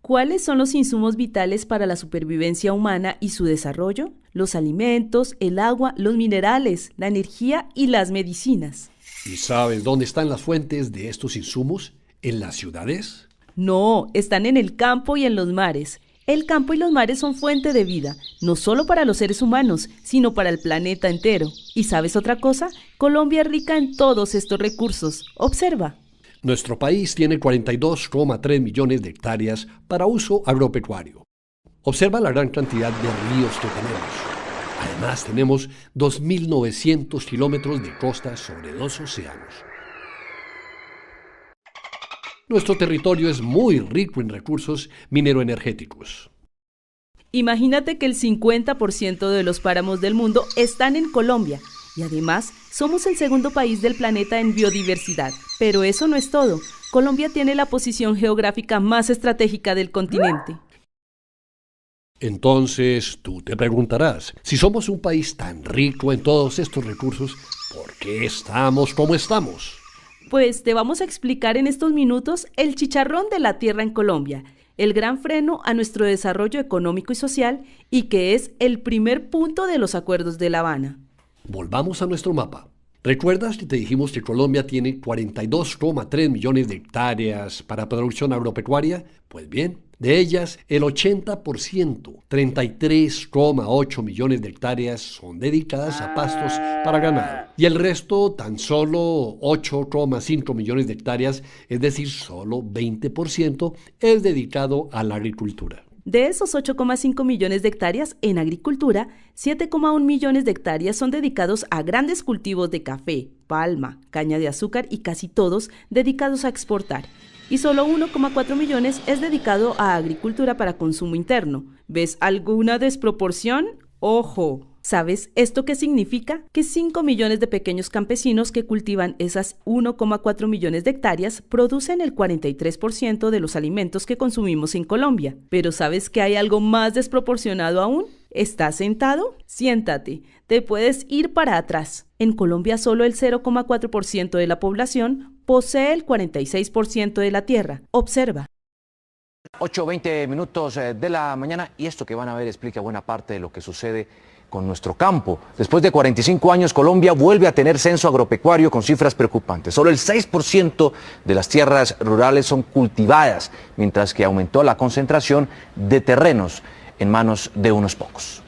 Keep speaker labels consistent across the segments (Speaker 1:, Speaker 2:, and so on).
Speaker 1: ¿Cuáles son los insumos vitales para la supervivencia humana y su desarrollo? Los alimentos, el agua, los minerales, la energía y las medicinas.
Speaker 2: ¿Y sabes dónde están las fuentes de estos insumos? ¿En las ciudades?
Speaker 1: No, están en el campo y en los mares. El campo y los mares son fuente de vida, no solo para los seres humanos, sino para el planeta entero. ¿Y sabes otra cosa? Colombia es rica en todos estos recursos. Observa.
Speaker 2: Nuestro país tiene 42,3 millones de hectáreas para uso agropecuario. Observa la gran cantidad de ríos que tenemos. Además, tenemos 2.900 kilómetros de costa sobre 2 océanos. Nuestro territorio es muy rico en recursos mineroenergéticos.
Speaker 1: Imagínate que el 50% de los páramos del mundo están en Colombia. Y además, somos el segundo país del planeta en biodiversidad. Pero eso no es todo. Colombia tiene la posición geográfica más estratégica del continente.
Speaker 2: Entonces, tú te preguntarás, si somos un país tan rico en todos estos recursos, ¿por qué estamos como estamos?
Speaker 1: Pues te vamos a explicar en estos minutos el chicharrón de la tierra en Colombia, el gran freno a nuestro desarrollo económico y social y que es el primer punto de los acuerdos de La Habana.
Speaker 2: Volvamos a nuestro mapa. ¿Recuerdas que te dijimos que Colombia tiene 42,3 millones de hectáreas para producción agropecuaria? Pues bien, de ellas el 80%, 33,8 millones de hectáreas son dedicadas a pastos para ganado. Y el resto, tan solo 8,5 millones de hectáreas, es decir, solo 20%, es dedicado a la agricultura.
Speaker 1: De esos 8,5 millones de hectáreas en agricultura, 7,1 millones de hectáreas son dedicados a grandes cultivos de café, palma, caña de azúcar y casi todos dedicados a exportar. Y solo 1,4 millones es dedicado a agricultura para consumo interno. ¿Ves alguna desproporción? ¡Ojo! ¿Sabes esto qué significa? Que 5 millones de pequeños campesinos que cultivan esas 1,4 millones de hectáreas producen el 43% de los alimentos que consumimos en Colombia. Pero ¿sabes que hay algo más desproporcionado aún? ¿Estás sentado? Siéntate. Te puedes ir para atrás. En Colombia solo el 0,4% de la población posee el 46% de la tierra. Observa.
Speaker 3: 8:20 minutos de la mañana y esto que van a ver explica buena parte de lo que sucede con nuestro campo. Después de 45 años, Colombia vuelve a tener censo agropecuario con cifras preocupantes. Solo el 6% de las tierras rurales son cultivadas, mientras que aumentó la concentración de terrenos en manos de unos pocos.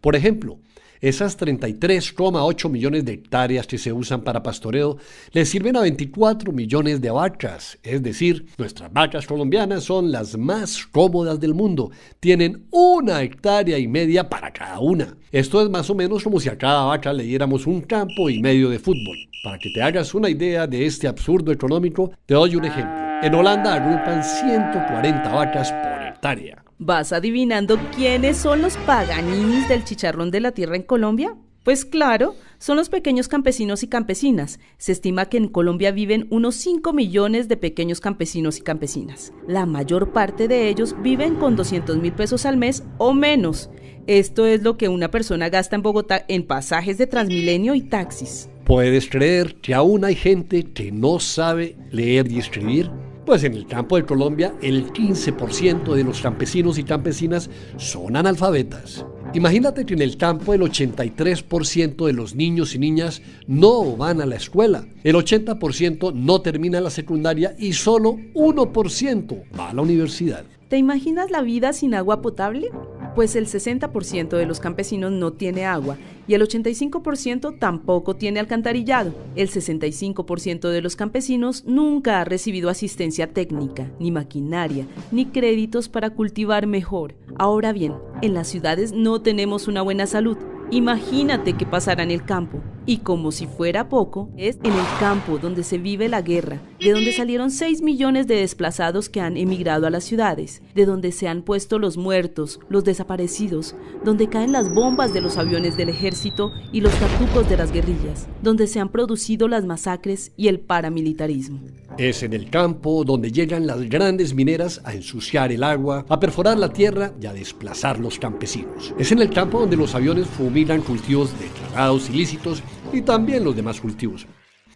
Speaker 2: Por ejemplo, esas 33,8 millones de hectáreas que se usan para pastoreo le sirven a 24 millones de vacas. Es decir, nuestras vacas colombianas son las más cómodas del mundo. Tienen 1,5 hectáreas para cada una. Esto es más o menos como si a cada vaca le diéramos 1,5 campos de fútbol. Para que te hagas una idea de este absurdo económico, te doy un ejemplo. En Holanda agrupan 140 vacas por hectárea.
Speaker 1: ¿Vas adivinando quiénes son los paganinis del chicharrón de la tierra en Colombia? Pues claro, son los pequeños campesinos y campesinas. Se estima que en Colombia viven unos 5 millones de pequeños campesinos y campesinas. La mayor parte de ellos viven con 200.000 pesos al mes o menos. Esto es lo que una persona gasta en Bogotá en pasajes de Transmilenio y taxis.
Speaker 2: ¿Puedes creer que aún hay gente que no sabe leer y escribir? Pues en el campo de Colombia, el 15% de los campesinos y campesinas son analfabetas. Imagínate que en el campo el 83% de los niños y niñas no van a la escuela, el 80% no termina la secundaria y solo 1% va a la universidad.
Speaker 1: ¿Te imaginas la vida sin agua potable? Pues el 60% de los campesinos no tiene agua y el 85% tampoco tiene alcantarillado. El 65% de los campesinos nunca ha recibido asistencia técnica, ni maquinaria, ni créditos para cultivar mejor. Ahora bien, en las ciudades no tenemos una buena salud. Imagínate qué pasará en el campo. Y como si fuera poco, es en el campo donde se vive la guerra, de donde salieron 6 millones de desplazados que han emigrado a las ciudades, de donde se han puesto los muertos, los desaparecidos, donde caen las bombas de los aviones del ejército y los tartucos de las guerrillas, donde se han producido las masacres y el paramilitarismo.
Speaker 2: Es en el campo donde llegan las grandes mineras a ensuciar el agua, a perforar la tierra y a desplazar los campesinos. Es en el campo donde los aviones fumigan cultivos declarados ilícitos y también los demás cultivos.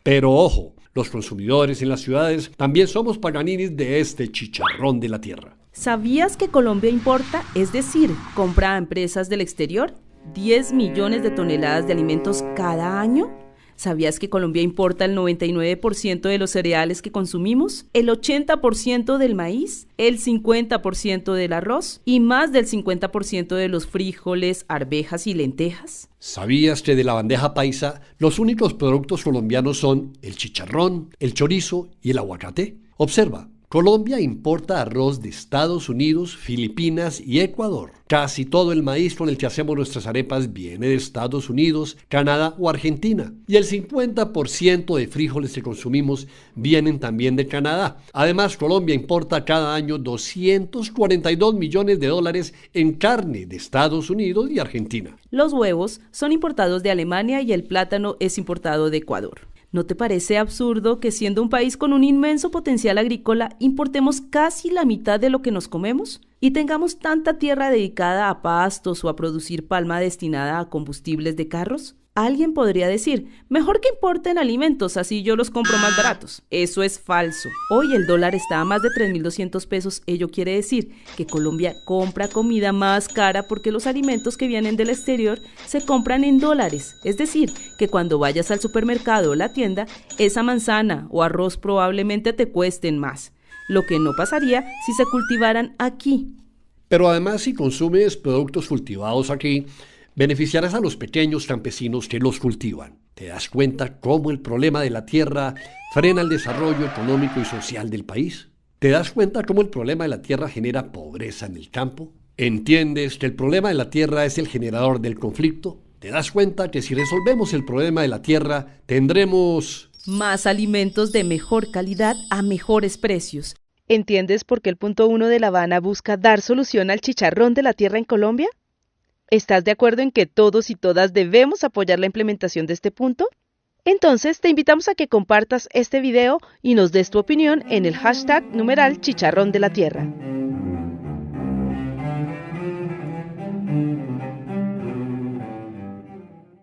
Speaker 2: Pero ojo, los consumidores en las ciudades también somos paganinis de este chicharrón de la tierra.
Speaker 1: ¿Sabías que Colombia importa, es decir, compra a empresas del exterior, 10 millones de toneladas de alimentos cada año? ¿Sabías que Colombia importa el 99% de los cereales que consumimos, el 80% del maíz, el 50% del arroz y más del 50% de los frijoles, arvejas y lentejas?
Speaker 2: ¿Sabías que de la bandeja paisa los únicos productos colombianos son el chicharrón, el chorizo y el aguacate? Observa. Colombia importa arroz de Estados Unidos, Filipinas y Ecuador. Casi todo el maíz con el que hacemos nuestras arepas viene de Estados Unidos, Canadá o Argentina. Y el 50% de frijoles que consumimos vienen también de Canadá. Además, Colombia importa cada año $242 millones en carne de Estados Unidos y Argentina.
Speaker 1: Los huevos son importados de Alemania y el plátano es importado de Ecuador. ¿No te parece absurdo que siendo un país con un inmenso potencial agrícola importemos casi la mitad de lo que nos comemos? Y tengamos tanta tierra dedicada a pastos o a producir palma destinada a combustibles de carros. Alguien podría decir, mejor que importen alimentos, así yo los compro más baratos. Eso es falso. Hoy el dólar está a más de 3.200 pesos. Ello quiere decir que Colombia compra comida más cara porque los alimentos que vienen del exterior se compran en dólares. Es decir, que cuando vayas al supermercado o la tienda, esa manzana o arroz probablemente te cuesten más. Lo que no pasaría si se cultivaran aquí.
Speaker 2: Pero además, si consumes productos cultivados aquí, beneficiarás a los pequeños campesinos que los cultivan. ¿Te das cuenta cómo el problema de la tierra frena el desarrollo económico y social del país? ¿Te das cuenta cómo el problema de la tierra genera pobreza en el campo? ¿Entiendes que el problema de la tierra es el generador del conflicto? ¿Te das cuenta que si resolvemos el problema de la tierra, tendremos
Speaker 1: más alimentos de mejor calidad a mejores precios? ¿Entiendes por qué el punto 1 de La Habana busca dar solución al chicharrón de la tierra en Colombia? ¿Estás de acuerdo en que todos y todas debemos apoyar la implementación de este punto? Entonces te invitamos a que compartas este video y nos des tu opinión en el hashtag #chicharrón de la tierra.